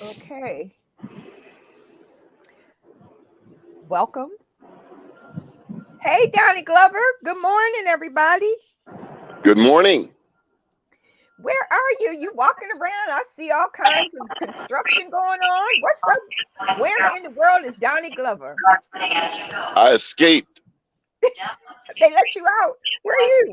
Okay. Welcome. Hey, Donnie Glover. Good morning, everybody. Good morning. Where are you? You walking around? I see all kinds of construction going on. What's up? Where in the world is Donnie Glover? I escaped. They let you out. Where are you?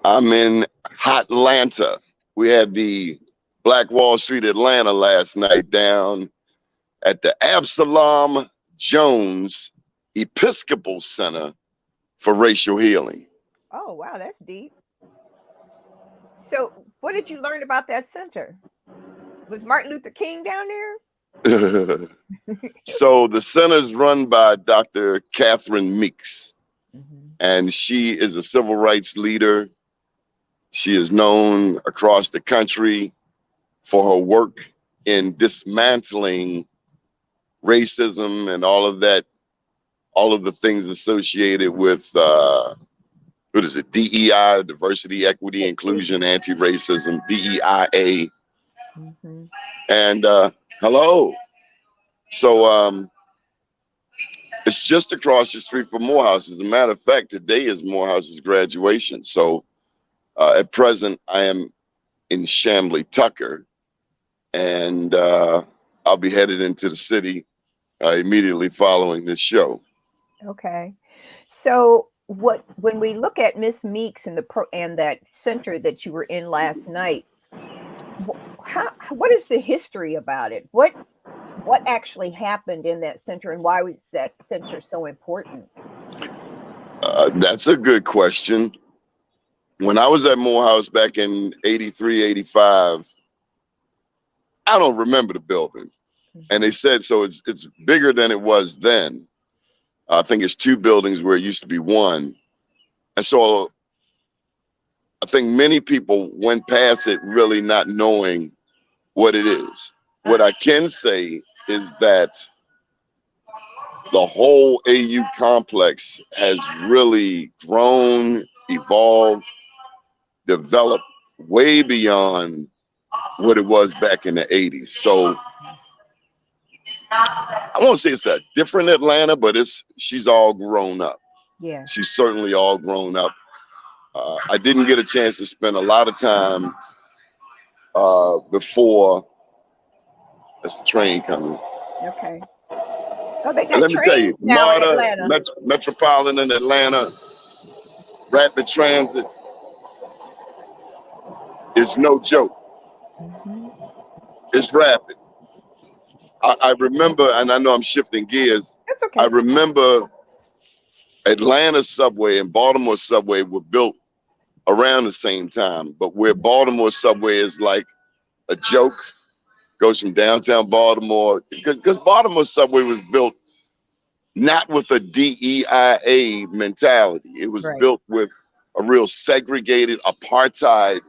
I'm in Hotlanta. We had the Black Wall Street Atlanta last night down at the Absalom Jones Episcopal Center for Racial Healing. Oh, wow, that's deep. So, what did you learn about that center? Was Martin Luther King down there? So the center is run by Dr. Catherine Meeks, Mhm. and she is a civil rights leader. She is known across the country for her work in dismantling racism and all of that, all of the things associated with what is it? DEI, diversity, equity, inclusion, anti-racism, DEIA, Mhm. and hello. So it's just across the street from Morehouse. As a matter of fact, today is Morehouse's graduation. So at present, I am in Chamblee Tucker, and I'll be headed into the city immediately following this show. Okay. So, when we look at Miss Meeks and and that center that you were in last night, what is the history about it? What actually happened in that center, and why was that center so important? That's a good question. When I was at Morehouse back in 83, 85, I don't remember the building. And they said, so it's bigger than it was then. I think it's two buildings where it used to be one. And so I think many people went past it really not knowing what it is. What I can say is that the whole AU complex has really grown, evolved, developed way beyond what it was back in the 80s. So I won't say it's a different Atlanta, but she's all grown up. Yeah. She's certainly all grown up. I didn't get a chance to spend a lot of time before this train coming. Okay. Oh, they And got let me tell you, trains now in MARTA, Atlanta. Metropolitan Atlanta, Rapid Transit is no joke. Hmm. It's rapid. I remember, and I know I'm shifting gears, That's I okay. remember Atlanta subway and Baltimore subway were built around the same time, but where Baltimore subway is like a joke, goes from downtown Baltimore, because Baltimore subway was built not with a DEIA mentality. It was Right. built with a real segregated apartheid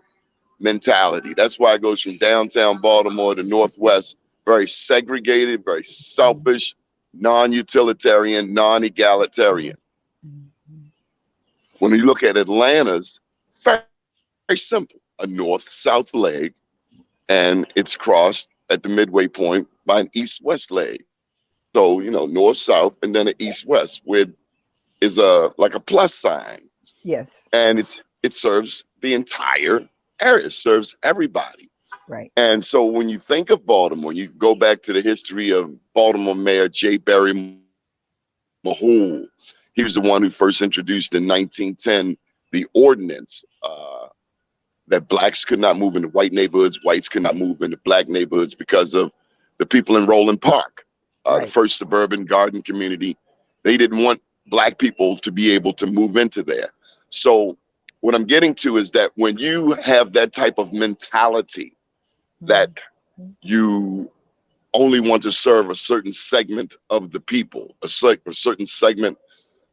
mentality. That's why it goes from downtown Baltimore to Northwest, very segregated, very selfish, non-utilitarian, non-egalitarian. Mhm. When you look at Atlanta's, very, very simple, a north-south leg, and it's crossed at the midway point by an east-west leg. So, north-south and then an east-west, where is like a plus sign. Yes. And it serves the entire area, it serves everybody. Right. And so when you think of Baltimore, you go back to the history of Baltimore Mayor J. Barry Mahul. He was the one who first introduced in 1910 the ordinance that blacks could not move into white neighborhoods, whites could not move into black neighborhoods because of the people in Roland Park, the Right. first suburban garden community. They didn't want black people to be able to move into there. So what I'm getting to is that when you have that type of mentality that Mhm. you only want to serve a certain segment of the people, a certain segment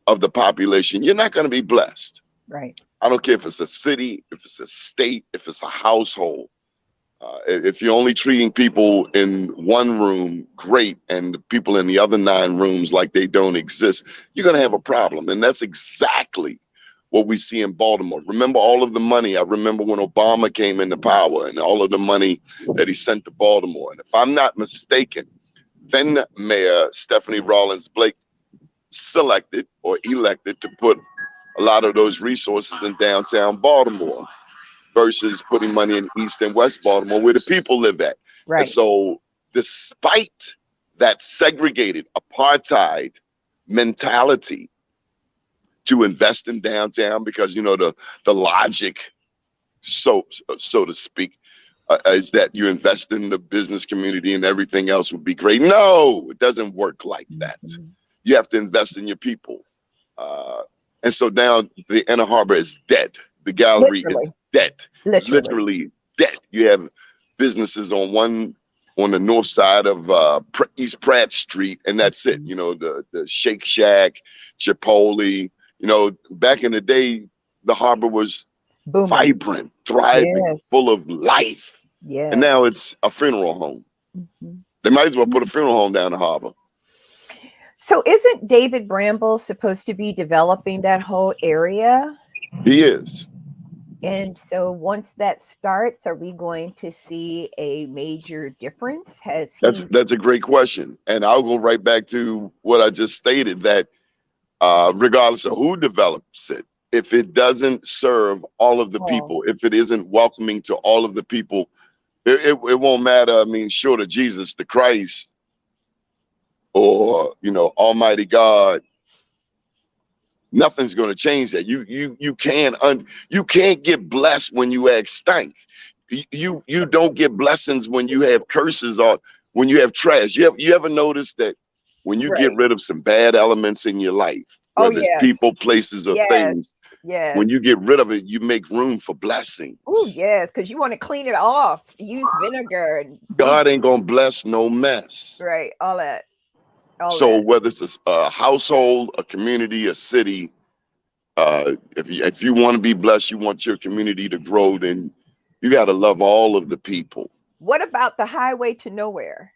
of the population, you're not going to be blessed. Right. I don't care if it's a city, if it's a state, if it's a household. If you're only treating people in one room great and the people in the other 9 rooms like they don't exist, you're going to have a problem. And that's exactly what we see in Baltimore. Remember all of the money. I remember when Obama came into power and all of the money that he sent to Baltimore. And if I'm not mistaken, then Mayor Stephanie Rawlings Blake selected or elected to put a lot of those resources in downtown Baltimore versus putting money in East and West Baltimore where the people live at. Right. And so despite that segregated apartheid mentality to invest in downtown, because you know the logic, so to speak, is that you invest in the business community and everything else would be great. No, it doesn't work like that. You have to invest in your people. And so now the Inner Harbor is dead. The gallery is dead. Literally dead. You have businesses on the north side of East Pratt Street, and that's it. You know, the Shake Shack, Chipotle. You know, back in the day, the harbor was booming, vibrant, thriving, full of life. Yeah. And now it's a funeral home. They might as well put a funeral home down the harbor. So isn't David Bramble supposed to be developing that whole area? He is. And so once that starts, are we going to see a major difference? That's a great question. And I'll go right back to what I just stated, that regardless of who develops it, if it doesn't serve all of the people, if it isn't welcoming to all of the people, it won't matter. I mean, short of Jesus the Christ or, you know, Almighty God, nothing's going to change that. You can't get blessed when you act stank. You don't get blessings when you have curses or when you have trash. You ever notice that when you get rid of some bad elements in your life, whether it's people, places, or things, when you get rid of it, you make room for blessings. Oh, yes, because you want to clean it off. Use vinegar. God ain't going to bless no mess. Right, all that. So whether it's a household, a community, a city, if you want to be blessed, you want your community to grow, then you got to love all of the people. What about the highway to nowhere?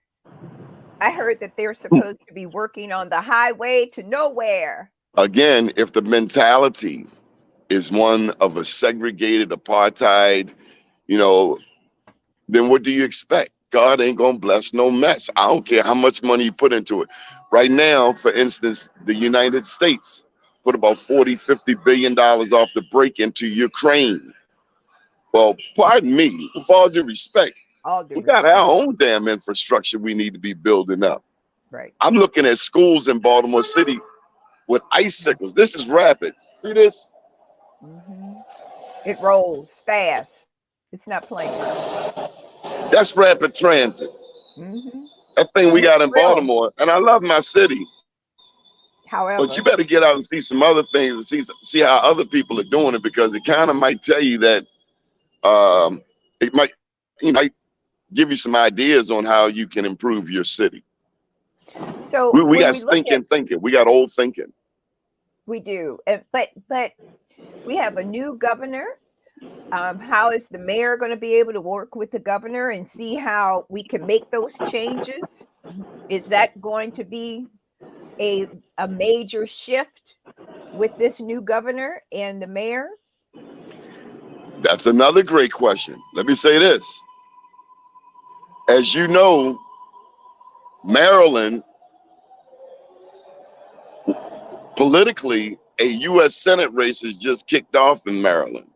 I heard that they're supposed to be working on the highway to nowhere. Again, if the mentality is one of a segregated apartheid, you know, then what do you expect? God ain't gonna bless no mess. I don't care how much money you put into it. Right now, for instance, the United States put about $40–50 billion off the break into Ukraine. Well, pardon me, with all due respect, we got our own damn infrastructure we need to be building up. Right. I'm looking at schools in Baltimore City with icicles. This is rapid. See this? It rolls fast. It's not playing. That's rapid transit. That thing we got in Baltimore, and I love my city. However, but you better get out and see some other things and see how other people are doing it, because it kind of might tell you that it might give you some ideas on how you can improve your city. So we got thinking. We got old thinking. We do, but we have a new governor. How is the mayor going to be able to work with the governor and see how we can make those changes? Is that going to be a major shift with this new governor and the mayor? That's another great question. Let me say this. As you know, Maryland, politically, a U.S. Senate race has just kicked off in Maryland.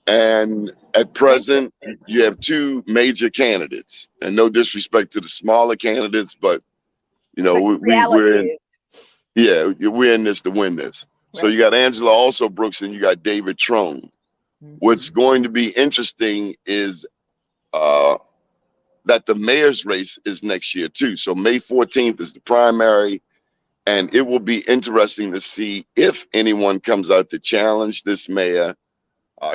And at present, you have two major candidates. And no disrespect to the smaller candidates, but, you know, we're in this to win this. Right. So you got Angela also Brooks and you got David Trone. What's going to be interesting is that the mayor's race is next year too. So May 14th is the primary, and it will be interesting to see if anyone comes out to challenge this mayor.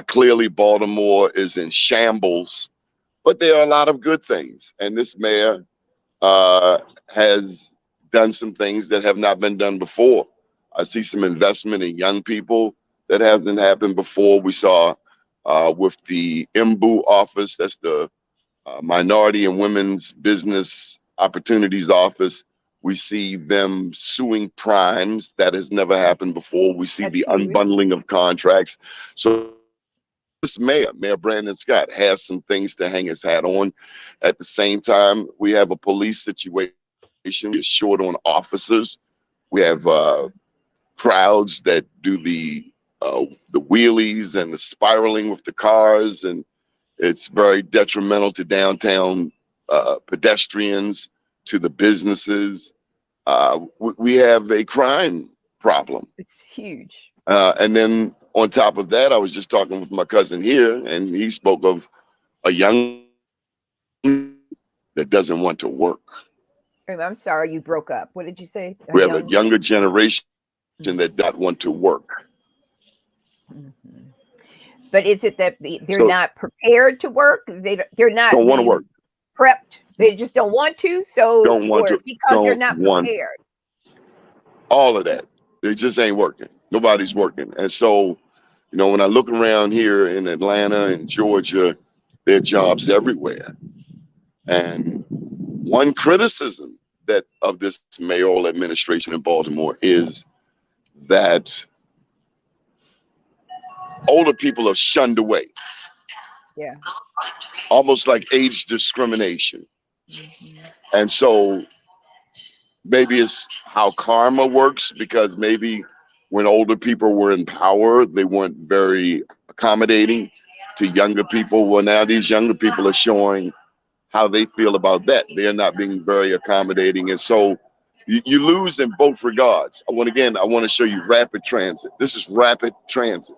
Clearly Baltimore is in shambles, but there are a lot of good things. And this mayor has done some things that have not been done before. I see some investment in young people that hasn't happened before. We saw with the MBU office, that's the Minority and Women's Business Opportunities Office, We see them suing primes. That has never happened before. We see That's the huge. unbundling of contracts. So this Mayor Brandon Scott, has some things to hang his hat on. At the same time, we have a police situation. We're short on officers. We have crowds that do the wheelies and the spiraling with the cars, and it's very detrimental to downtown pedestrians, to the businesses. We have a crime problem. It's huge. And then on top of that, I was just talking with my cousin here, and he spoke of a young that doesn't want to work. I'm sorry, you broke up. What did you say? We have a younger generation that don't want to work. Mm-hmm. But is it that they're not prepared to work? They're not don't want to work. Prepped. They just don't want to. So don't want to because they're not prepared. All of that. They just ain't working. Nobody's working. And so, you know, when I look around here in Atlanta and Georgia, there are jobs everywhere. And one criticism that of this mayoral administration in Baltimore is that older people are shunned away. Yeah. Almost like age discrimination. Mm-hmm. And so maybe it's how karma works, because maybe when older people were in power, they weren't very accommodating to younger people. Well, now these younger people are showing how they feel about that. They're not being very accommodating. And so you lose in both regards. I want to show you rapid transit. This is rapid transit.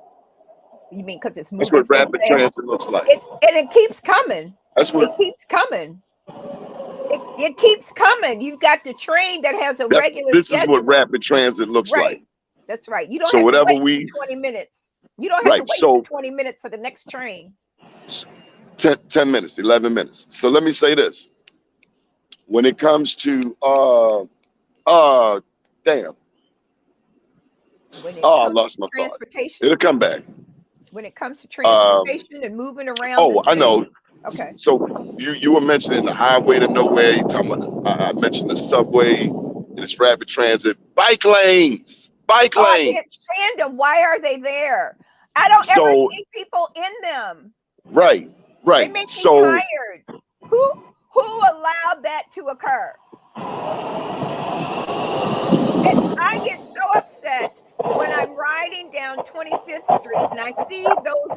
You mean because it's moving? That's what rapid transit looks like. And it keeps coming. That's what it keeps coming. It keeps coming. You've got the train that has a regular This schedule. is what rapid transit looks like. That's right. You don't so have whatever to wait 20 minutes. You don't have to wait for 20 minutes for the next train. 10 minutes, 11 minutes. So let me say this. When it comes to damn. I lost my thought. It'll come back. When it comes to transportation and moving around. Oh, I know. Okay. So you were mentioning the highway to nowhere. You're talking about, I mentioned the subway and its rapid transit. Bike lanes. I can't stand them. Why are they there? I don't ever see people in them. Right. They make me tired. Who allowed that to occur? And I get so upset when I'm riding down 25th Street and I see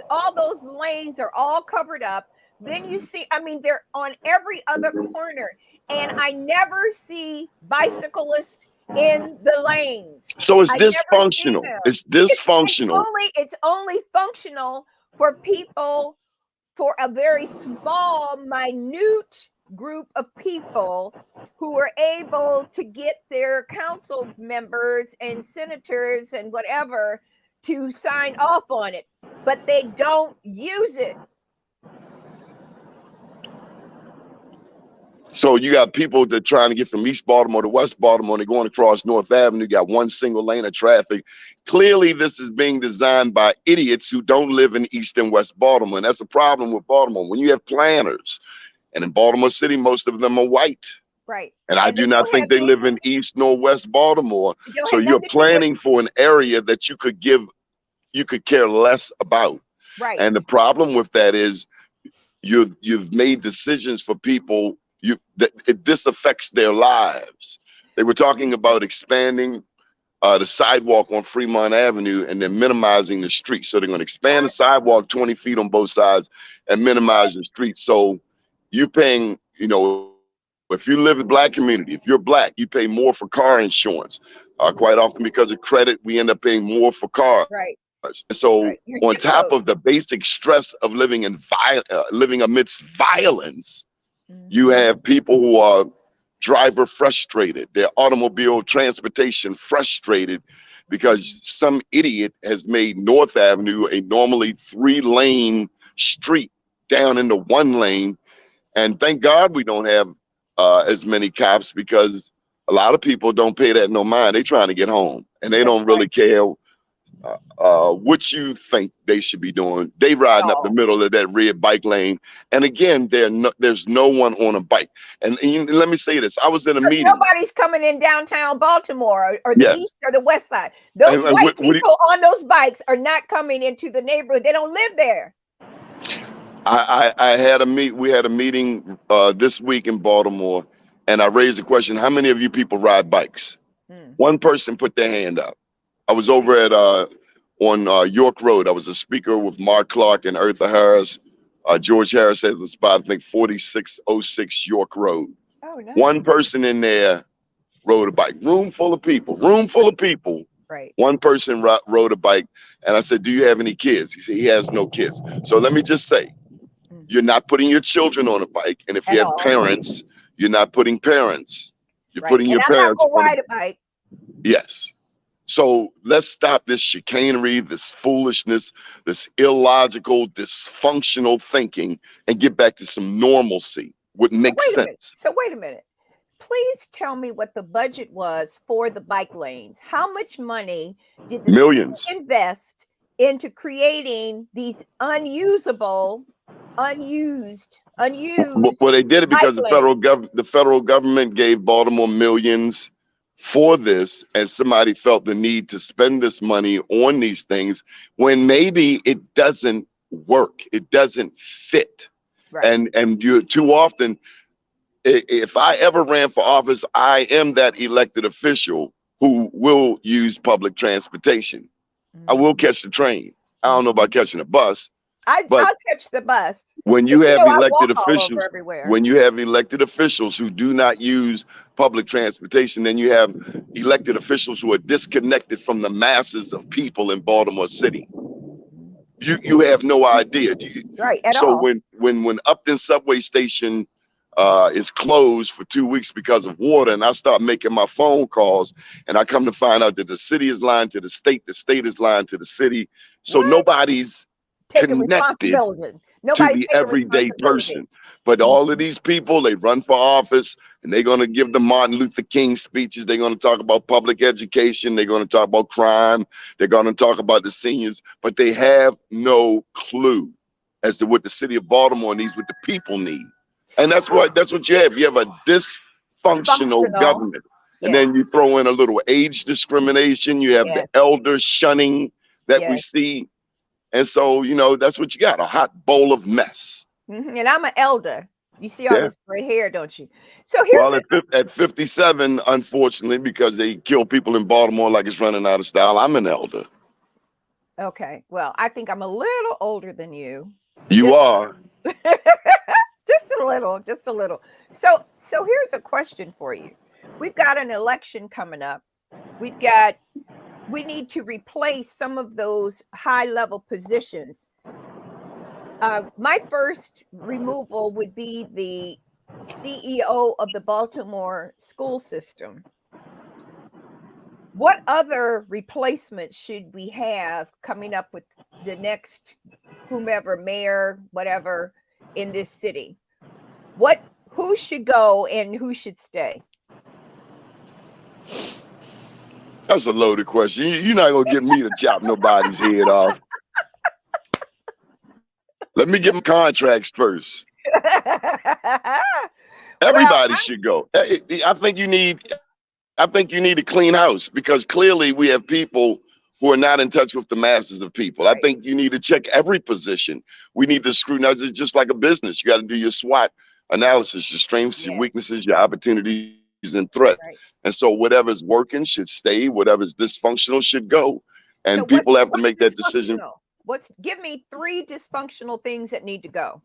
all those lanes are all covered up. Then you see, they're on every other corner, and I never see bicyclists in the lanes. So it's dysfunctional. It's dysfunctional. It's only functional for people, for a very small, minute group of people who are able to get their council members and senators and whatever to sign off on it, but they don't use it. So you got people that are trying to get from East Baltimore to West Baltimore, and they're going across North Avenue. You got one single lane of traffic. Clearly, this is being designed by idiots who don't live in East and West Baltimore. And that's a problem with Baltimore. When you have planners, and in Baltimore City, most of them are white. Right. And I do not think they live in East nor West Baltimore. So you're planning for an area that you could care less about. Right. And the problem with that is you've made decisions for people this affects their lives. They were talking about expanding the sidewalk on Fremont Avenue and then minimizing the street. So they're going to expand the sidewalk 20 feet on both sides and minimize the street. So you're paying, if you live in the Black community, if you're Black, you pay more for car insurance. Quite often because of credit, we end up paying more for cars. Right. So on top of the basic stress of living amidst violence, you have people who are driver frustrated, their automobile transportation frustrated because some idiot has made North Avenue a normally 3-lane street down into 1 lane. And thank God we don't have as many cops, because a lot of people don't pay that no mind. They're trying to get home and they don't really care. what you think they should be doing. They At riding up the all. middle of that red bike lane, and again, there's no one on a bike. And let me say this: I was in a Because meeting. nobody's coming in downtown Baltimore or the Yes, east or the west side. Those and white what people on those bikes are not coming into the neighborhood. They don't live there. I had we had a meeting this week in Baltimore, and I raised the question: how many of you people ride bikes? Mm. One person put their hand up. I was over at on York Road. I was a speaker with Mark Clark and Eartha Harris. George Harris has a spot, I think 4606 York Road. Oh, nice. One person in there rode a bike. Room full of people. Room full of people. Right. One person rode a bike, and I said, "Do you have any kids?" He said, "He has no kids." So let me just say, you're not putting your children on a bike, and if you At have all. parents, you're not putting parents. You're Right. putting And your I'm not parents gonna on ride a bike. yes. So let's stop this chicanery, this foolishness, this illogical, dysfunctional thinking, and get back to some normalcy. What makes sense? So wait a minute. Please tell me what the budget was for the bike lanes. How much money did the city Millions. invest into creating these unused Well, they did it bike because lanes? the federal government gave Baltimore millions for this, and somebody felt the need to spend this money on these things when maybe it doesn't work, it doesn't fit, Right. and you too often. If I ever ran for office, I am that elected official who will use public transportation. I will Mhm. catch the train. I don't know Mhm. about catching a bus, but I'll catch the bus when you because have I walk elected all over officials, everywhere. when you have elected officials who do not use public transportation, then you have elected officials who are disconnected from the masses of people in Baltimore City. Mhm. You have no idea. Right, at So all. when Upton subway station is closed for 2 weeks because of water, and I start making my phone calls, and I come to find out that the city is lying to the state is lying to the city. So What? nobody's Taking connected responsibility. to Nobody's the taking everyday responsibility. person. But all of Mhm. these people, they run for office, and they're going to give the Martin Luther King speeches. They're going to talk about public education. They're going to talk about crime. They're going to talk about the seniors, but they have no clue as to what the city of Baltimore needs, what the people need. And that's what you have. You have a dysfunctional Functional. government. And Yes. then you throw in a little age discrimination. You have the Yes. elder shunning that we Yes. see. And so, that's what you got, a hot bowl of mess. And I'm an elder. You see all Yeah. this gray hair, don't you? So here's Well, at 57, unfortunately, because they kill people in Baltimore like it's running out of style, I'm an elder. okay. Well, I think I'm a little older than you. You Just are. just a little, just a little. So here's a question for you. We've got an election coming up. We've got we need to replace some of those high level positions. My first removal would be the CEO of the Baltimore school system. What other replacements should we have coming up with the next whomever, mayor, whatever, in this city? Who should go and who should stay? That's a loaded question. You're not going to get me to chop nobody's head off. Let me get my contracts first. Well, Everybody should go. I think you need a clean house because clearly we have people who are not in touch with the masses of people. I right, think you need to check every position. We need to scrutinize it just like a business. You got to do your SWOT analysis, your strengths, your yes, weaknesses, your opportunities and threats. right. And so whatever's working should stay, whatever's dysfunctional should go. So And people have to what's make that decision. dysfunctional? What's Give me three dysfunctional things that need to go.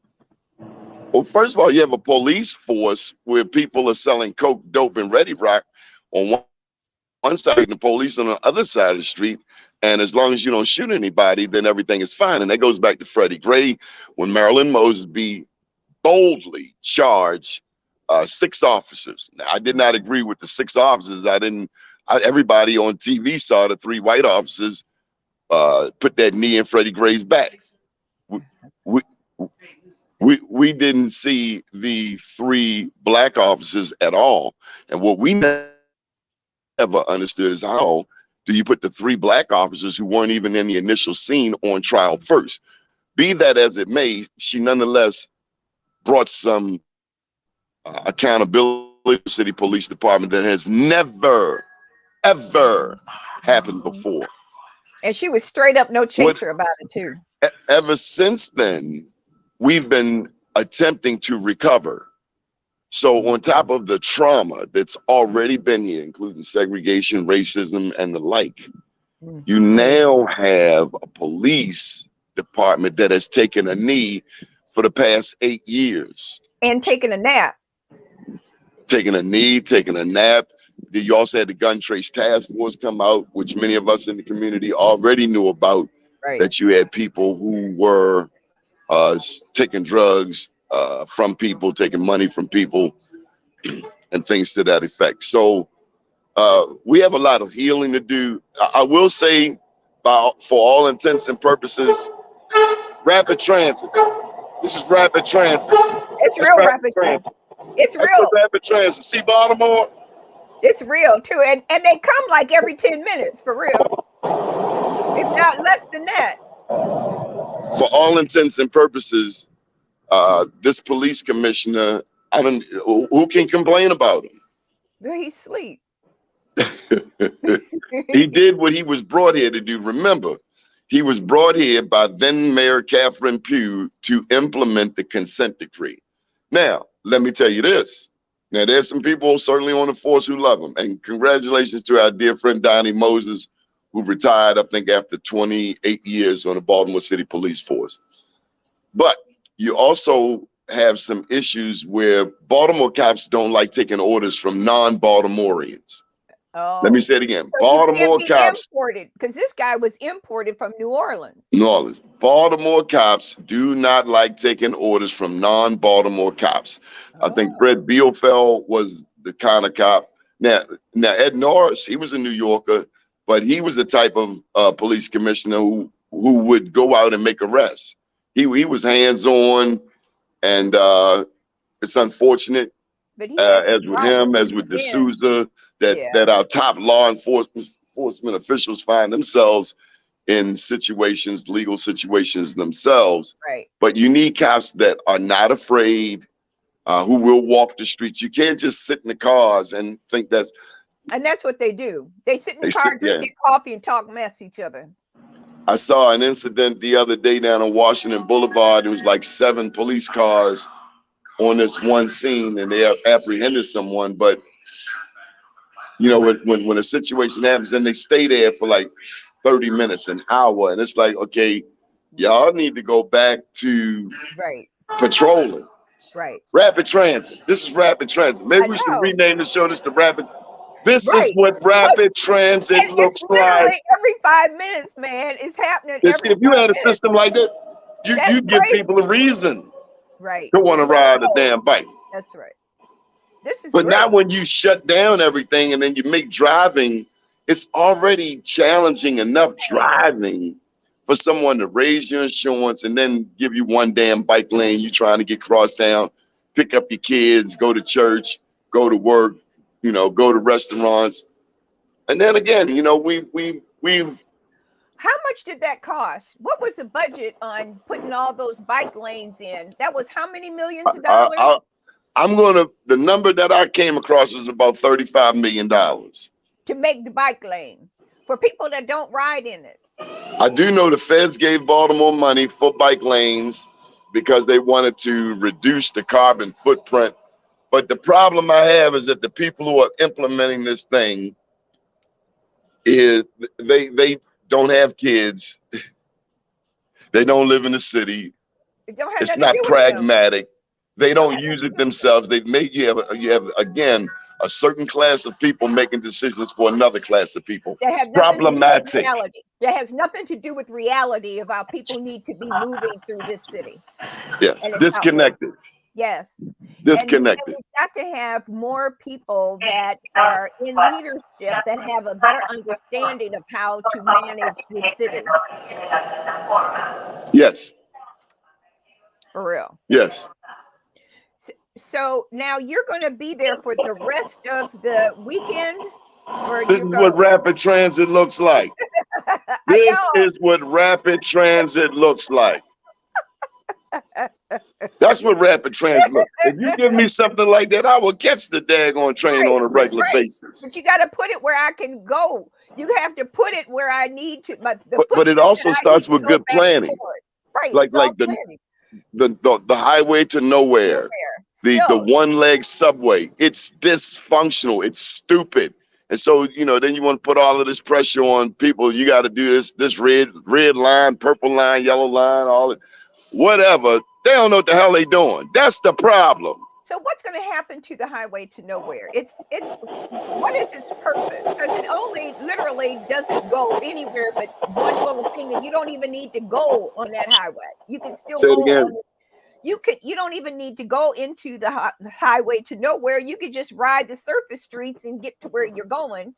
Well, first of all, you have a police force where people are selling coke, dope, and ready rock on one side and the police on the other side of the street. And as long as you don't shoot anybody, then everything is fine. And that goes back to Freddie Gray when Maryland Mosby boldly charged 6 officers. Now, I did not agree with the 6 officers. Everybody on TV saw the 3 white officers put that knee in Freddie Gray's back. We, we, we didn't see the 3 black officers at all. And what we never understood is how do you put the 3 black officers who weren't even in the initial scene on trial first? Be that as it may, she nonetheless brought some accountability to the city police department that has never, ever happened before. And she was straight up no chaser about it too. Ever since then, we've been attempting to recover. So on top of the trauma that's already been here, including segregation, racism, and the like, you now have a police department that has taken a knee for the past 8 years. And taking a nap. Taking a knee, taking a nap. You also had the gun trace task force come out, which many of us in the community already knew about, that you had people who were taking drugs from people, taking money from people, and things to that effect. So we have a lot of healing to do. I will say, for all intents and purposes, rapid transit. This is rapid transit. It's real rapid transit. It's real. Rapid transit. See Baltimore? It's real too. And they come like every 10 minutes, for real. If not less than that. For all intents and purposes, this police commissioner, who can complain about him? He's asleep. He did what he was brought here to do. Remember, he was brought here by then Mayor Catherine Pugh to implement the consent decree. Now, let me tell you this. Now, there's some people certainly on the force who love him. And congratulations to our dear friend Donnie Moses, who retired, I think, after 28 years on the Baltimore City Police Force. But you also have some issues where Baltimore cops don't like taking orders from non-Baltimoreans. Oh. Let me say it again. So Baltimore cops, because this guy was imported from New Orleans. Baltimore cops do not like taking orders from non-Baltimore cops. I think Fred Bielfeld was the kind of cop. Now Ed Norris, he was a New Yorker, but he was the type of police commissioner who would go out and make arrests. He was hands-on, and it's unfortunate, as with him, as with D'Souza, that our top law enforcement officials find themselves in situations, legal situations themselves. Right. But you need cops that are not afraid, who will walk the streets. You can't just sit in the cars and think that's. And that's what they do. They sit in the car, drink coffee, and talk mess each other. I saw an incident the other day down on Washington Boulevard. It was like 7 police cars on this one scene, and they apprehended someone. But you know, when a situation happens, then they stay there for like 30 minutes, an hour, and it's like, okay, y'all need to go back to patrolling. Right. Rapid transit. This is rapid transit. Maybe we should rename the show this to rapid. This is what rapid transit looks like. Every 5 minutes, man, it's happening. If you had a system like that, you'd give people a reason to want to ride a damn bike. That's right. This is but not when you shut down everything and then you make driving. It's already challenging enough driving for someone to raise your insurance and then give you one damn bike lane you trying to get crossed down, pick up your kids, go to church, go to work, you know, go to restaurants. And then again, you know, we how much did that cost? What was the budget on putting all those bike lanes in? That was how many millions of dollars? The number that I came across was about $35 million. To make the bike lane for people that don't ride in it. I do know the feds gave Baltimore money for bike lanes because they wanted to reduce the carbon footprint. But the problem I have is that the people who are implementing this thing is they don't have kids. They don't live in the city. It's not pragmatic. They don't use it themselves. They've made you have again a certain class of people making decisions for another class of people. Problematic. That has nothing to do with reality of how people need to be moving through this city. Yes, disconnected. Yes. Disconnected. And we've got to have more people that are in leadership that have a better understanding of how to manage the city. Yes. For real. Yes. So now you're going to be there for the rest of the weekend? where This you is what go. rapid transit looks like. I This know. is what rapid transit looks like. That's what rapid transit looks. If you give me something like that, I will catch the daggone train Right, on a regular right. basis. But you got to put it where I can go. You have to put it where I need to, but the But it footprint that also I need starts to with go good back and planning. forth. Right. Like It's all the planning. the highway to nowhere, Nowhere. the Still. one leg subway. It's dysfunctional. It's stupid. And so, then you want to put all of this pressure on people. You got to do this red line, purple line, yellow line, all it, whatever. They don't know what the hell they doing. That's the problem. So what's going to happen to the highway to nowhere? It's what is its purpose? Because it only literally doesn't go anywhere but one little thing, and you don't even need to go on that highway. You can still Say go it again. on. You don't even need to go into the highway to nowhere. You could just ride the surface streets and get to where you're going.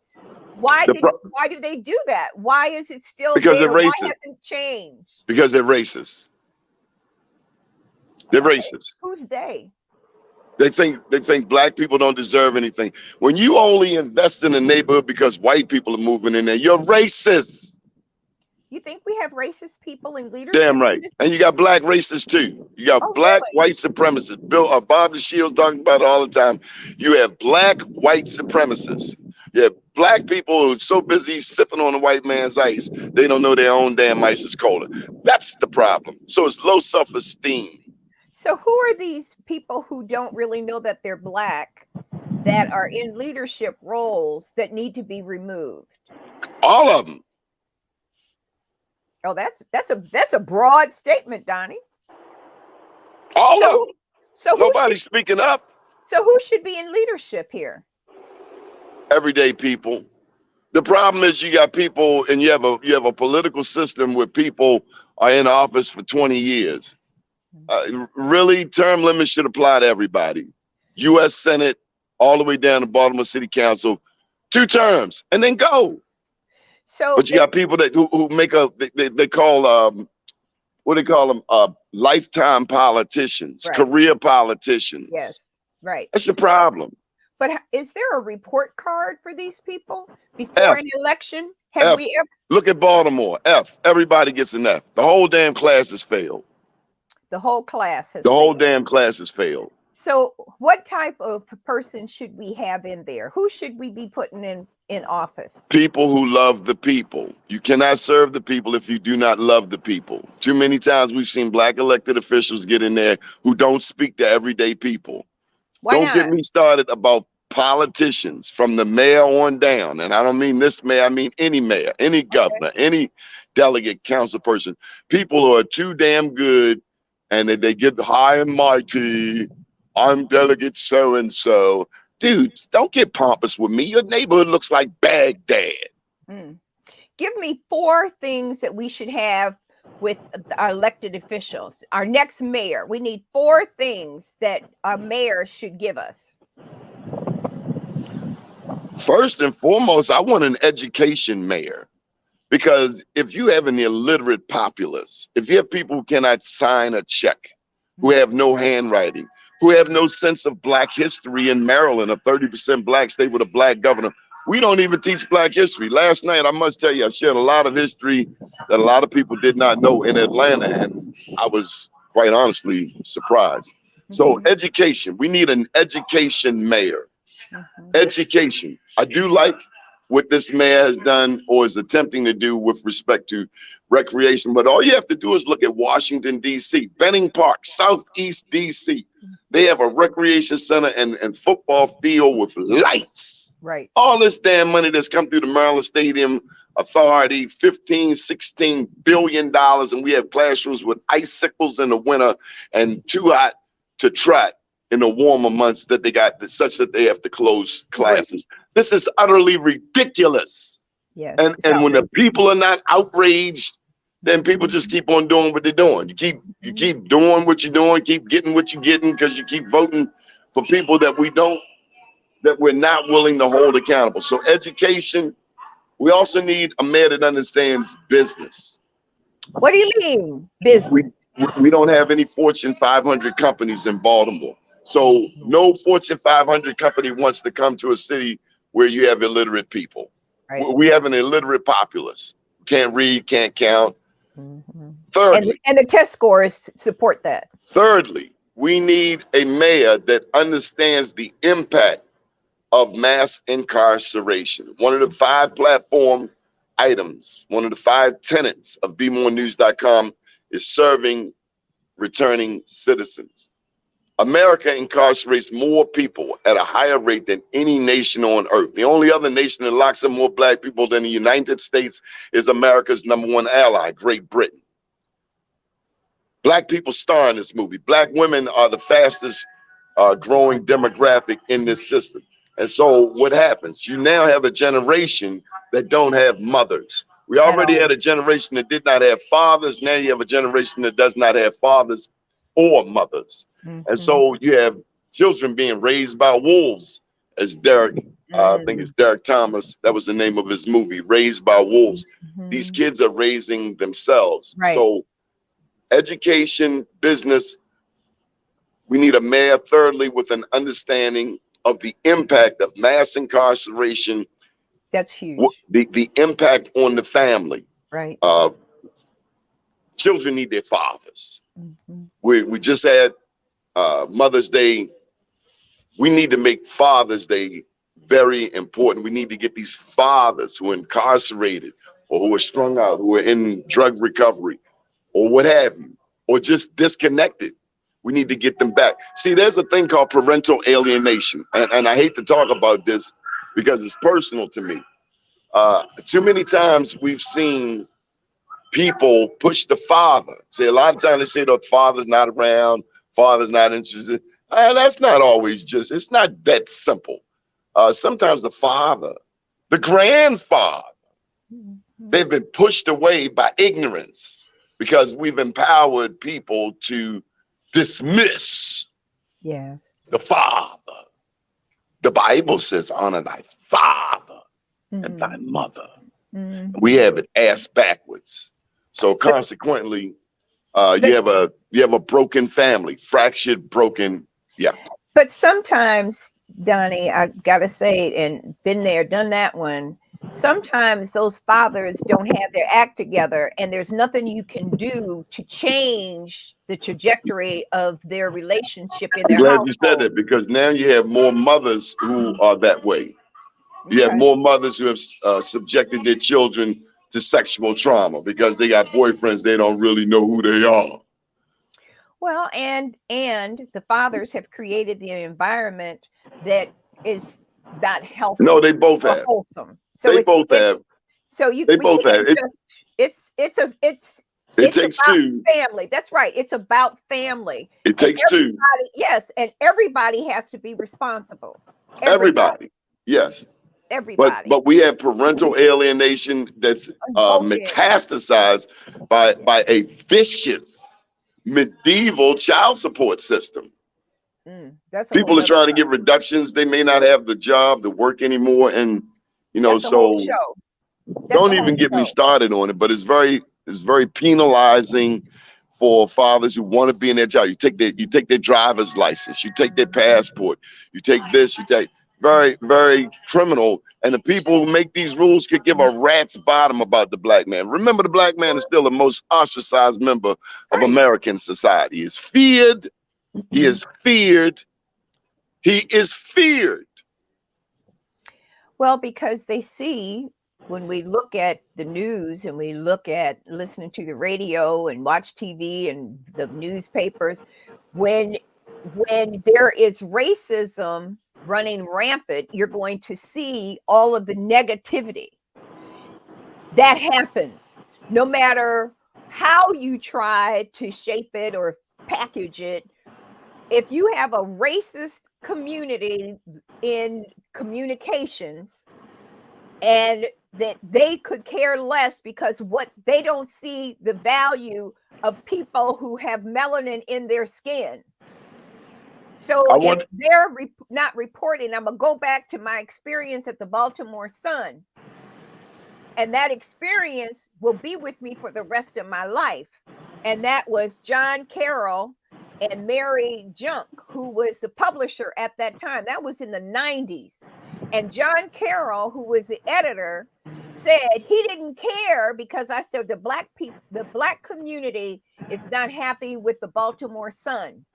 Why do they do that? Why is it still Because there? they're Why racist. hasn't it changed? Because they're racist. They're Okay. racist. Who's they? They think black people don't deserve anything. When you only invest in a neighborhood because white people are moving in there, you're racist. You think we have racist people in leadership? Damn right. And you got black racists too. You got black really? white supremacists. Bob the Shields talking about it all the time. You have black white supremacists. You have black people who are so busy sipping on the white man's ice, they don't know their own damn ice is colder. That's the problem. So it's low self-esteem. So who are these people who don't really know that they're black, that are in leadership roles that need to be removed? All of them. Oh, that's a broad statement, Donnie. All of them. So nobody's speaking up. So who should be in leadership here? Everyday people. The problem is you got people, and you have a political system where people are in office for 20 years. Really, term limits should apply to everybody. U.S. Senate, all the way down to Baltimore City Council, 2 terms, and then go. So, but you got people that who make they call what do they call them? Lifetime politicians, right. Career politicians. Yes, right. That's the problem. But is there a report card for these people before an election? Have we ever? Look at Baltimore. F. Everybody gets an F. The whole damn class has failed. The whole class has. The whole damn class has failed. So, what type of person should we have in there? Who should we be putting in office? People who love the people. You cannot serve the people if you do not love the people. Too many times we've seen black elected officials get in there who don't speak to everyday people. Why don't not? get me started about politicians from the mayor on down. And I don't mean this mayor, I mean any mayor, any governor, any delegate, council person. People who are too damn good and they get high and mighty. I'm delegate so-and-so. Dude, don't get pompous with me. Your neighborhood looks like Baghdad. Give me 4 things that we should have with our elected officials. Our next mayor, we need 4 things that our mayor should give us. First and foremost, I want an education mayor. Because if you have an illiterate populace, if you have people who cannot sign a check, who have no handwriting, who have no sense of black history in Maryland, a 30% black state with a black governor, we don't even teach black history. Last night, I must tell you, I shared a lot of history that a lot of people did not know in Atlanta, and I was quite honestly surprised. So education, we need an education mayor. Education. I do like what this mayor has done or is attempting to do with respect to recreation. But all you have to do is look at Washington, D.C., Benning Park, Southeast D.C. They have a recreation center and football field with lights. Right. All this damn money that's come through the Maryland Stadium Authority, $15-16 billion. And we have classrooms with icicles in the winter and too hot to trot in the warmer months that they got such that they have to close classes. Right. This is utterly ridiculous. Yes. And when the people are not outraged, then people just keep on doing what they're doing. You keep doing what you're doing, keep getting what you're getting, because you keep voting for people that we're not willing to hold accountable. So education, we also need a mayor that understands business. What do you mean, business? We don't have any Fortune 500 companies in Baltimore. So no Fortune 500 company wants to come to a city where you have illiterate people. Right. We have an illiterate populace. Can't read, can't count. Mm-hmm. Thirdly, And the test scores support that. Thirdly, we need a mayor that understands the impact of mass incarceration. One of the 5 platform items, one of the 5 tenets of BeMoreNews.com is serving returning citizens. America incarcerates more people at a higher rate than any nation on earth. The only other nation that locks up more black people than the United States is America's #1 ally, Great Britain. Black people star in this movie. Black women are the fastest growing demographic in this system. And so what happens? You now have a generation that don't have mothers. We already had a generation that did not have fathers. Now you have a generation that does not have fathers or mothers. Mm-hmm. And so you have children being raised by wolves, as Derek, I think it's Derek Thomas, that was the name of his movie, Raised by Wolves. Mm-hmm. These kids are raising themselves. Right. So education, business, we need a mayor, thirdly, with an understanding of the impact of mass incarceration. That's huge. The impact on the family. Right. Children need their fathers. Mm-hmm. We just had Mother's Day. We need to make Father's Day very important. We need to get these fathers who are incarcerated or who are strung out, who are in drug recovery or what have you, or just disconnected. We need to get them back. See, there's a thing called parental alienation. And I hate to talk about this because it's personal to me. Too many times we've seen people push the father. See, a lot of times they say the father's not around, father's not interested. That's not always just, it's not that simple. Sometimes the father, the grandfather, they've been pushed away by ignorance because we've empowered people to dismiss the father. The Bible says, honor thy father and thy mother. We have it ass backwards. So consequently, you have a broken family, fractured, broken. Yeah. But sometimes, Donnie, I've got to say, and been there, done that one. Sometimes those fathers don't have their act together, and there's nothing you can do to change the trajectory of their relationship in their I'm glad household. you said that, because now you have more mothers who are that way. You have more mothers who have subjected their children to sexual trauma because they got boyfriends they don't really know who they are. Well, and the fathers have created the environment that is not healthy. No, they both have. Wholesome. So they both have. So you. They both have. It takes about two. Family. That's right. It's about family. It takes two. Yes, and everybody has to be responsible. Everybody. Yes. Everybody. But we have parental alienation that's metastasized by a vicious medieval child support system. People are trying to get reductions. They may not have the job to work anymore, and so don't even get me started on it. But it's very penalizing for fathers who want to be in their job. You take their driver's license, you take their passport, you take this, you take very, very criminal. And the people who make these rules could give a rat's bottom about the black man. Remember, the black man is still the most ostracized member of American society. He is feared. He is feared. He is feared. Well, because they see, when we look at the news and we look at listening to the radio and watch TV and the newspapers, when there is racism running rampant, you're going to see all of the negativity that happens, no matter how you try to shape it or package it. If you have a racist community in communications, and that they could care less because what they don't see the value of people who have melanin in their skin. So if they're not reporting, I'm going to go back to my experience at the Baltimore Sun. And that experience will be with me for the rest of my life. And that was John Carroll and Mary Junk, who was the publisher at that time. That was in the 90s. And John Carroll, who was the editor, said he didn't care because I said the black community is not happy with the Baltimore Sun.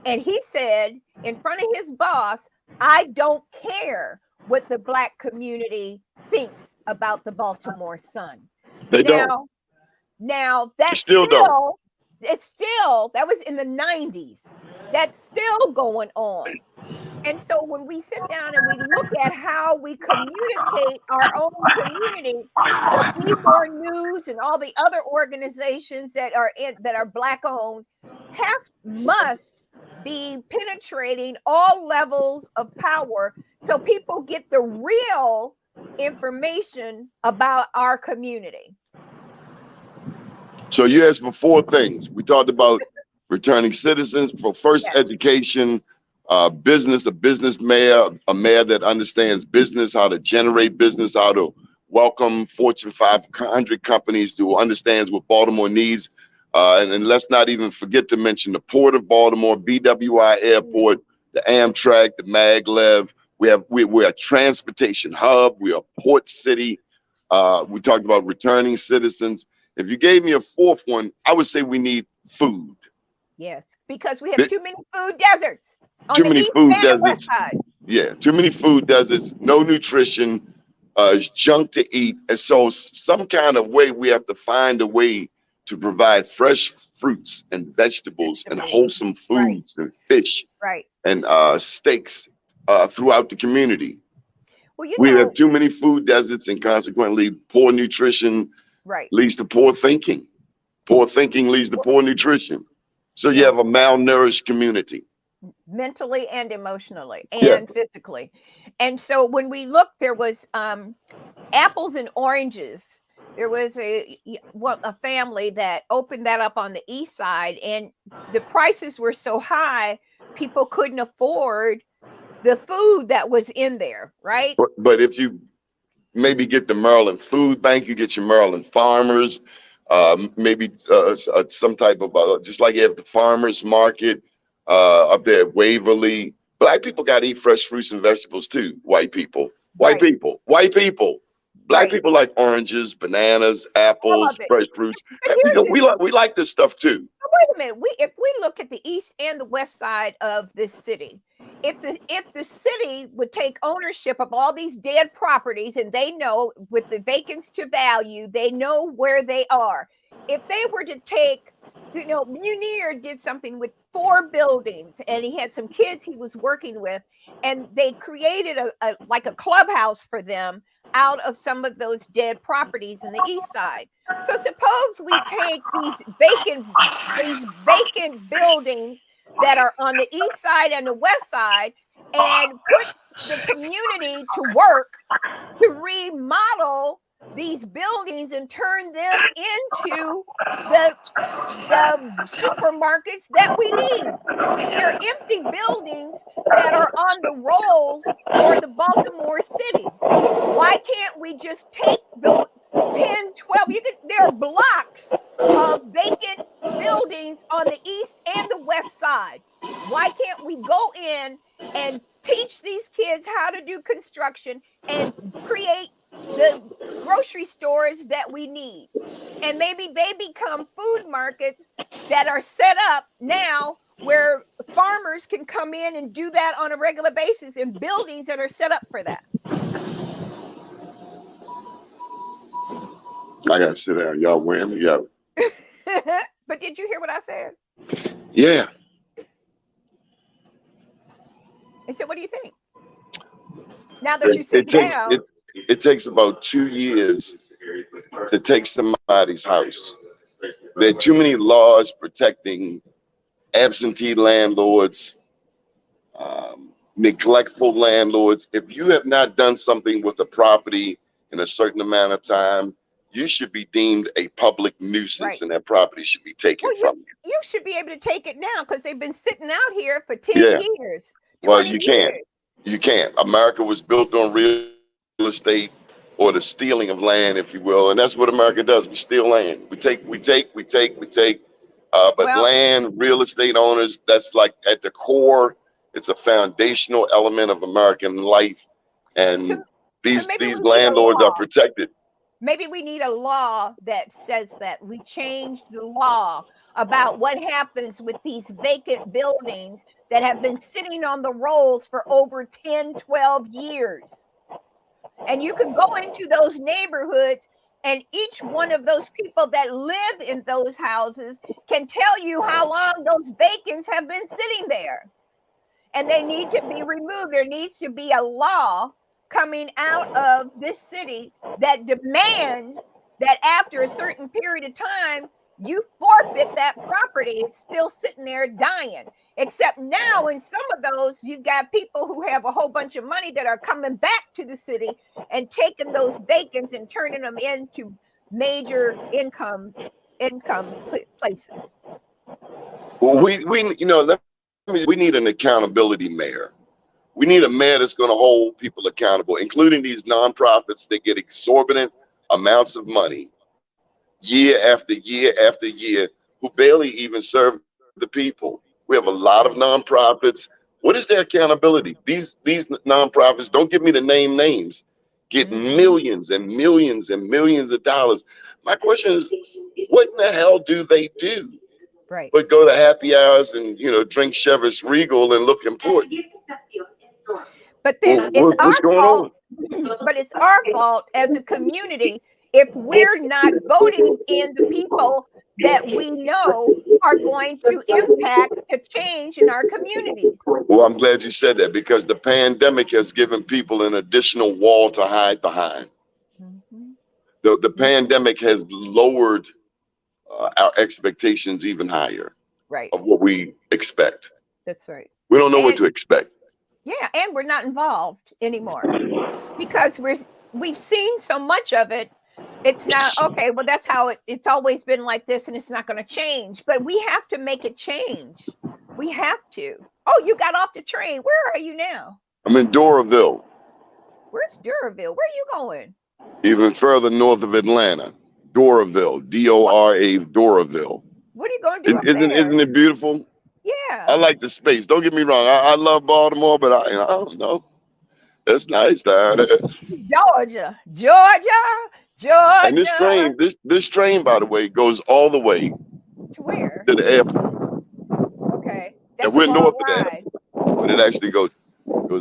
And he said in front of his boss, I don't care what the black community thinks about the Baltimore Sun. They don't. Now that's Still don't. it's still, that was in the 90s. That's still going on. And so when we sit down and we look at how we communicate our own community, the Be More News and all the other organizations that are black owned must be penetrating all levels of power so people get the real information about our community. So you asked for 4 things. We talked about returning citizens for first education, business, a business mayor, a mayor that understands business, how to generate business, how to welcome Fortune 500 companies, who understands what Baltimore needs. And let's not even forget to mention the Port of Baltimore, BWI Airport, the Amtrak, the maglev. We're a transportation hub. We're a port city. We talked about returning citizens. If you gave me a 4th one, I would say we need food. Yes, because we have too many food deserts. Too many food deserts. Yeah, too many food deserts, no nutrition, junk to eat. And so some kind of way we have to find a way to provide fresh fruits and vegetables and wholesome foods and fish and steaks throughout the community. Well, we have too many food deserts, and consequently poor nutrition leads to poor thinking. Poor thinking leads to poor nutrition. So you have a malnourished community. Mentally and emotionally and physically. And so when we looked, there was apples and oranges. There was a family that opened that up on the east side, and the prices were so high, people couldn't afford the food that was in there, right? But if you maybe get the Maryland Food Bank, you get your Maryland farmers, maybe some type of, just like you have the farmers market up there at Waverly. Black people got to eat fresh fruits and vegetables too. White people. Black people like oranges, bananas, apples, fresh fruits. We like this stuff too. Wait a minute. If we look at the east and the west side of this city, if the city would take ownership of all these dead properties, and they know with the vacants to value, they know where they are. If they were to take, Munir did something with 4 buildings, and he had some kids he was working with, and they created a clubhouse for them out of some of those dead properties in the east side. So suppose we take these vacant buildings that are on the east side and the west side and put the community to work to remodel these buildings and turn them into the supermarkets that we need. If they're empty buildings that are on the rolls for the Baltimore City, why can't we just take the 10, 12, there are blocks of vacant buildings on the east and the west side. Why can't we go in and teach these kids how to do construction and create the grocery stores that we need? And maybe they become food markets that are set up now where farmers can come in and do that on a regular basis in buildings that are set up for that. I gotta sit down. Y'all wearing me out. But did you hear what I said? Yeah. And so what do you think? Now that you sit down. It takes about 2 years to take somebody's house. There are too many laws protecting absentee landlords, neglectful landlords. If you have not done something with the property in a certain amount of time, you should be deemed a public nuisance, and that property should be taken from you. You should be able to take it now because they've been sitting out here for 10 years. Well, you can't. You can't. America was built on real estate, or the stealing of land, if you will, and that's what America does. We steal land. We take. But land, real estate owners, that's like at the core. It's a foundational element of American life. So, and so these maybe these we need a landlords are law. protected. Maybe we need a law that says that we change the law about what happens with these vacant buildings that have been sitting on the rolls for over 10, 12 years. And you can go into those neighborhoods, and each one of those people that live in those houses can tell you how long those vacants have been sitting there. And they need to be removed. There needs to be a law coming out of this city that demands that after a certain period of time, you forfeit that property. It's still sitting there dying. Except now, in some of those, you've got people who have a whole bunch of money that are coming back to the city and taking those vacants and turning them into major income places. Well, we need an accountability mayor. We need a mayor that's going to hold people accountable, including these nonprofits that get exorbitant amounts of money year after year after year, who barely even serve the people. We have a lot of nonprofits. What is their accountability? These nonprofits, don't give me the names, get millions and millions and millions of dollars. My question is, what in the hell do they do? Right. But go to happy hours and drink Chivas Regal and look important. But then What's going on? but it's our fault as a community if we're not voting in the people that we know are going to impact a change in our communities. Well, I'm glad you said that, because the pandemic has given people an additional wall to hide behind. The pandemic has lowered our expectations even higher Right. of what we expect. That's right. We don't know what to expect. Yeah, and we're not involved anymore because we've seen so much of it. It's not okay. Well, that's how it's always been like this, and it's not going to change. But we have to make it change. We have to. Oh, you got off the train. Where are you now? I'm in Doraville. Where's Duraville? Where are you going? Even further north of Atlanta. Doraville, D-O-R-A, Doraville. What are you going to do up Isn't there? it beautiful? Yeah. I like the space. Don't get me wrong. I love Baltimore, but I don't know. It's nice down there. Georgia. And this train, by the way, goes all the way To where? to the airport. Okay. And That's a we're long north of the ride. airport, but it actually goes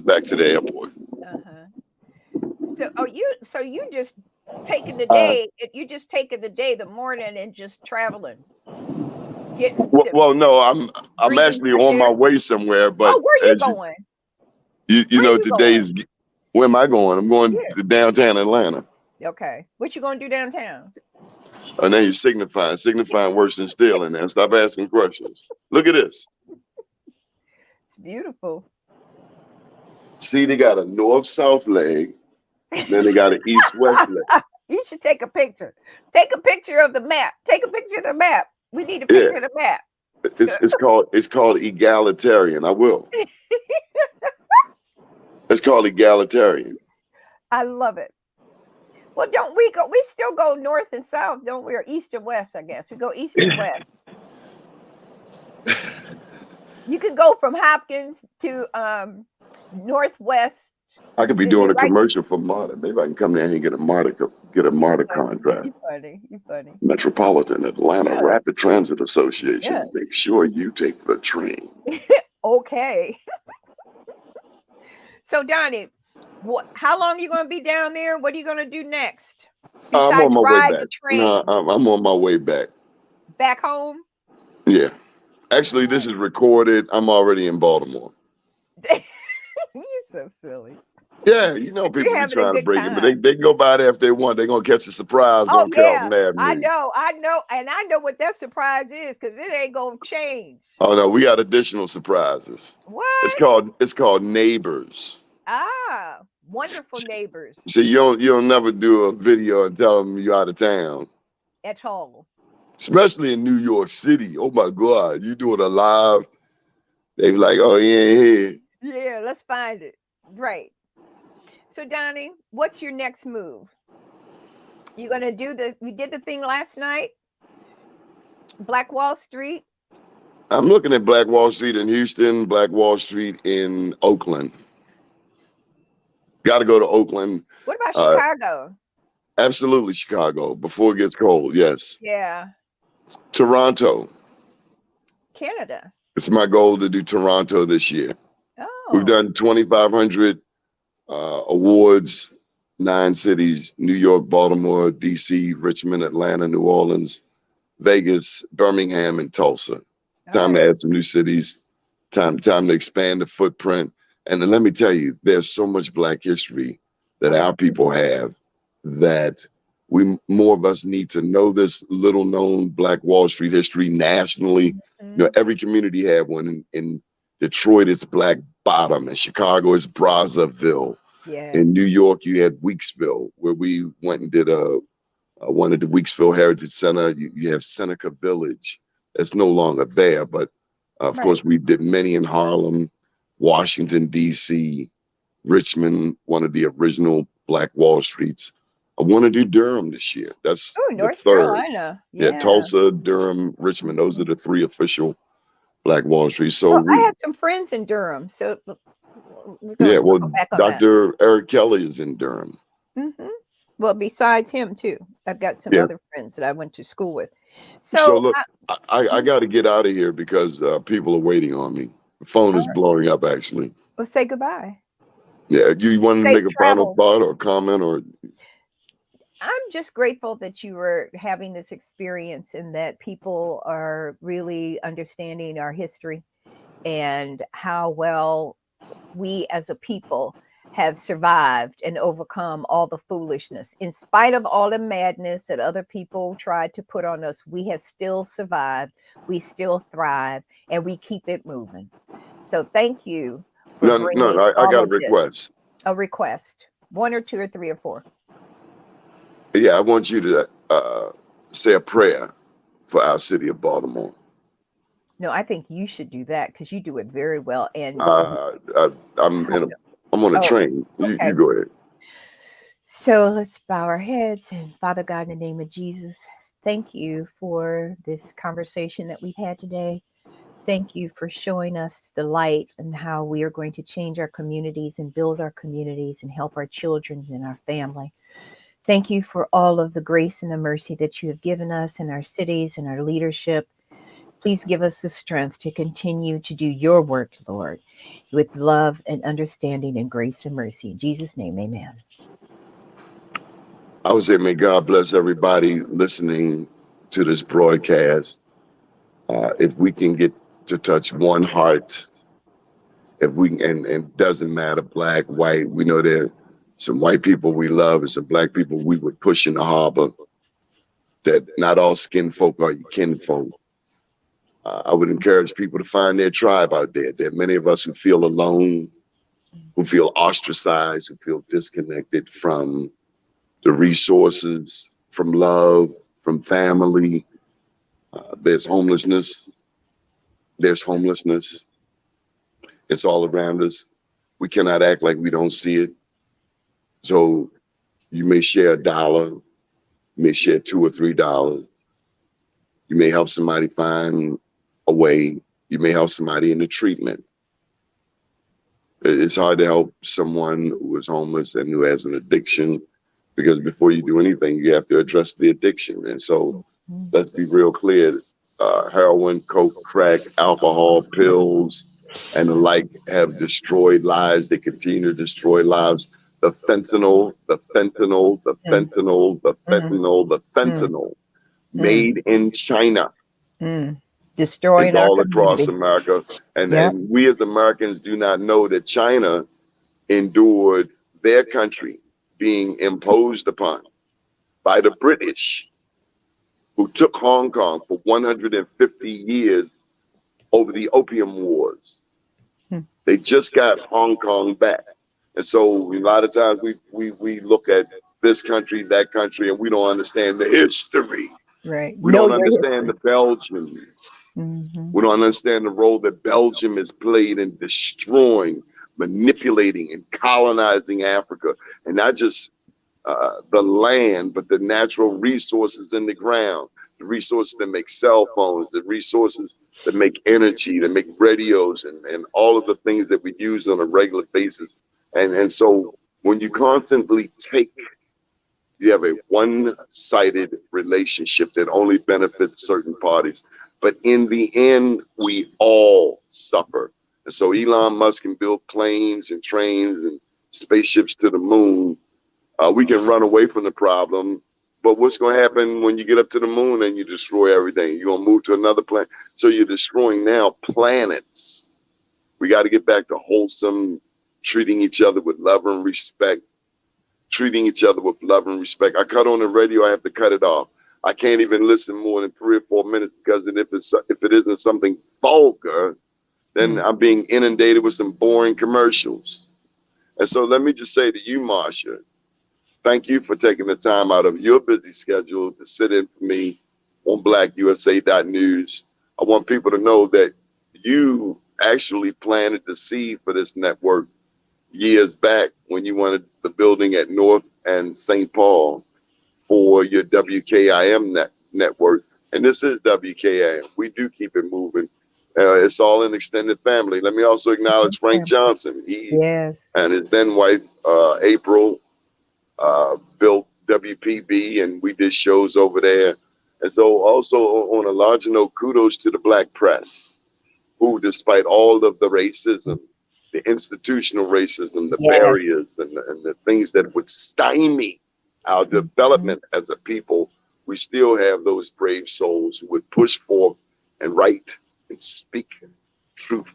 back to the airport. So you just taking the day. You just taking the day, the morning, and just traveling. Well, no, I'm breathing actually fresh on my air. way somewhere. But Where you going? you Where know, you going? today's where am I going? I'm going Yeah. to downtown Atlanta. Okay. What you gonna do downtown? And then you're signifying worse than stealing. Now stop asking questions. Look at this. It's beautiful. See, they got a north-south leg, then they got an east-west leg. You should take a picture. Take a picture of the map. Take a picture of the map. We need a picture of the map. It's called egalitarian. I will. It's called egalitarian. I love it. Well, don't we go? We still go north and south, don't we? Or east and west, I guess. We go east and west. You can go from Hopkins to northwest. I could be doing a commercial for MARTA. Maybe I can come down here and get a MARTA contract. You funny. Metropolitan Atlanta Rapid Transit Association. Yes. Make sure you take the train. Okay. So Donnie, how long are you going to be down there? What are you going to do next? I'm on my way back. The train? No, I'm on my way back. Back home? Yeah. Actually, this is recorded. I'm already in Baltimore. You're so silly. Yeah, people be trying to break it, but they go by there if they want. They're going to catch a surprise on Carlton Avenue. I know. And I know what that surprise is because it ain't going to change. Oh, no, we got additional surprises. What? It's called Neighbors. Ah, wonderful neighbors. See, you'll never do a video and tell them you're out of town. At all. Especially in New York City. Oh, my God. You do it live. They be like, oh, he ain't here. Yeah, let's find it. Right. So, Donnie, what's your next move? You going to do we did the thing last night? Black Wall Street? I'm looking at Black Wall Street in Houston, Black Wall Street in Oakland. Got to go to Oakland. What about Uh, Chicago? Absolutely Chicago before it gets cold. Yes. Yeah. Toronto. Canada. It's my goal to do Toronto this year. We've Oh, done 2,500 awards, 9 cities: New York, Baltimore, DC, Richmond, Atlanta, New Orleans, Vegas, Birmingham, and Tulsa. Time oh, to add some new cities. Time to expand the footprint. And then let me tell you, there's so much Black history that oh, our people have that more of us need to know this little known Black Wall Street history nationally. You know, mhm. every community had one. In Detroit, it's Black Bottom. In Chicago, it's Brazzaville. In Yes. New York, you had Weeksville, where we went and did one at the Weeksville Heritage Center. You have Seneca Village. It's no longer there, but of Right. course, we did many in Harlem, Washington, D.C., Richmond, one of the original Black Wall Streets. I want to do Durham this year. That's Oh, the North third. Carolina. Yeah, Yeah. Tulsa, Durham, Richmond. Those are Mhm. the 3 official Black Wall Streets. So Well, I we, have some friends in Durham, so we're gonna yeah, well, circle back on that. Dr. Eric Kelly is in Durham. Hmm. Well, besides him too, I've got some Yeah. other friends that I went to school with. So So, look, I got to get out of here because people are waiting on me. The phone all is right, blowing up, actually. well, say goodbye. Yeah, you wanted to Safe make a final travels. thought or comment or I'm just grateful that you were having this experience and that people are really understanding our history and how well we as a people have survived and overcome all the foolishness. In spite of all the madness that other people tried to put on us, we have still survived, we still thrive, and we keep it moving. So thank you for no, no, bringing I all got a of this. request. A request, one or two or three or four. Yeah, I want you to say a prayer for our city of Baltimore. No, I think you should do that because you do it very well. And Uh, uh, I'm in a, I'm on a oh, train. You okay. go ahead. So let's bow our heads. And Father God, in the name of Jesus, thank you for this conversation that we've had today. Thank you for showing us the light and how we are going to change our communities and build our communities and help our children and our family. Thank you for all of the grace and the mercy that you have given us in our cities and our leadership. Please give us the strength to continue to do your work, Lord, with love and understanding and grace and mercy. In Jesus' name, amen. I would say, may God bless everybody listening to this broadcast. If we can get to touch one heart, if we and doesn't matter, Black, white, we know there are some white people we love and some Black people we would push in the harbor. That not all skin folk are your kinfolk. I would encourage people to find their tribe out there. There are many of us who feel alone, who feel ostracized, who feel disconnected from the resources, from love, from family. There's homelessness. There's homelessness. It's all around us. We cannot act like we don't see it. So you may share $1, you may share $2 or $3. You may help somebody find a way. You may help somebody in the treatment. It's hard to help someone who is homeless and who has an addiction because before you do anything, you have to address the addiction. And so let's be real clear. Heroin, coke, crack, alcohol, pills, and the like have destroyed lives. They continue to destroy lives. The fentanyl, the fentanyl, the Mm, fentanyl, the mm, fentanyl, the mm, fentanyl mm, made in China mm. is Destroying our all across community. America. Yep. And we as Americans do not know that China endured their country being imposed upon by the British, who took Hong Kong for 150 years over the Opium Wars. Mm, They just got Hong Kong back. And so a lot of times we look at this country, that country, and we don't understand the history. right. We Know don't your understand history. the Belgian. Hmm. We don't understand the role that Belgium has played in destroying, manipulating, and colonizing Africa. And not just the land, but the natural resources in the ground, the resources that make cell phones, the resources that make energy, that make radios, and all of the things that we use on a regular basis. And so When you constantly take, you have a one-sided relationship that only benefits certain parties. But in the end, we all suffer. And so Elon Musk can build planes and trains and spaceships to the moon. We can run away from the problem. But what's going to happen when you get up to the moon and you destroy everything? You're going to move to another planet. So you're destroying now planets. We got to get back to wholesome, treating each other with love and respect. Treating each other with love and respect. I cut on the radio, I have to cut it off. I can't even listen more than 3 or 4 minutes because if it isn't something vulgar, then I'm being inundated with some boring commercials. And so let me just say to you, Marsha, thank you for taking the time out of your busy schedule to sit in for me on blackusa.news. I want people to know that you actually planted the seed for this network years back when you wanted the building at North and St. Paul for your WKIM network. And this is WKIM. We do keep it moving. It's all an extended family. Let me also acknowledge Frank Johnson. He and his then wife, April, built WPB, and we did shows over there. And so also on a larger note, kudos to the Black press, who despite all of the racism, the institutional racism, the barriers, and the things that would stymie our development as a people, we still have those brave souls who would push forth and write and speak truth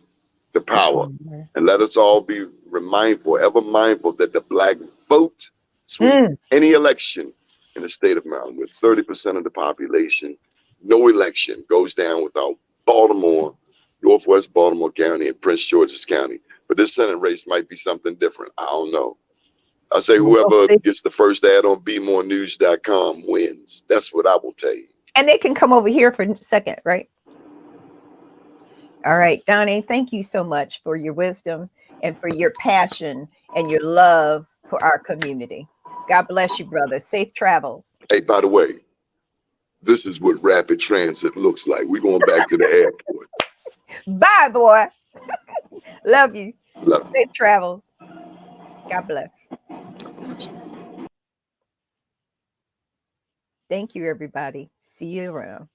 to power. And let us all be ever mindful that the Black vote sweep any election in the state of Maryland with 30% of the population. No election goes down without Baltimore, Northwest Baltimore County, and Prince George's County. But this Senate race might be something different. I don't know. I say whoever gets the first ad on bemorenews.com wins. That's what I will tell you. And they can come over here for a second, right? All right, Donnie, thank you so much for your wisdom and for your passion and your love for our community. God bless you, brother. Safe travels. Hey, by the way, this is what rapid transit looks like. We're going back to the airport. Bye, boy. Love you. Love you. Safe travels. God bless. Thank you, everybody. See you around.